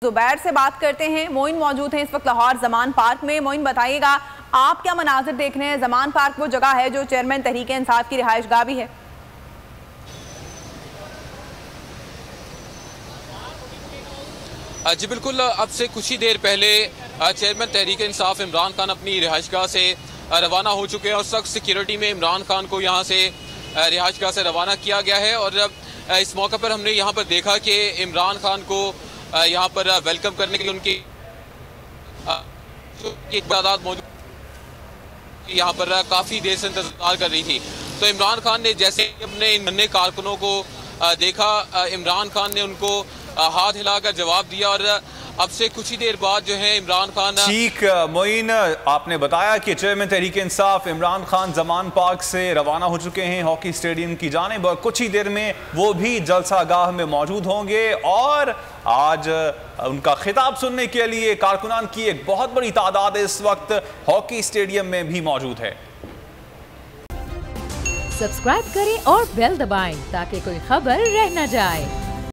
जुबैर से बात करते हैं। मोइन मौजूद हैं इस वक्त लाहौर जमान पार्क में। मोइन, बताइएगा आप क्या मनाजिर देख रहे हैं? जमान पार्क वो जगह है जो चेयरमैन तहरीक इंसाफ की रिहाइश गाह भी है। जी बिल्कुल, अब से कुछ ही देर पहले चेयरमैन तहरीक इंसाफ इमरान खान अपनी रिहाइश गाह से रवाना हो चुके हैं और सख्त सिक्योरिटी में इमरान खान को यहाँ से रिहाइश गाह से रवाना किया गया है। और इस मौके पर हमने यहाँ पर देखा कि इमरान खान को यहाँ पर वेलकम करने के लिए उनकी एक तादाद मौजूद यहाँ पर काफ़ी देर से इंतजार कर रही थी। तो इमरान खान ने जैसे अपने इन नन्हे कारकुनों को देखा, इमरान खान ने उनको हाथ हिलाकर जवाब दिया और अब से कुछ ही देर बाद जो है इमरान खान। ठीक मोइन, आपने बताया कि चेयरमैन तहरीक इंसाफ इमरान खान जमान पार्क से रवाना हो चुके हैं हॉकी स्टेडियम की जानिब और कुछ ही देर में वो भी जलसा गाह में मौजूद होंगे और आज उनका खिताब सुनने के लिए कारकुनान की एक बहुत बड़ी तादाद इस वक्त हॉकी स्टेडियम में भी मौजूद है। सब्सक्राइब करें और बेल दबाएं ताकि कोई खबर रह न जाए।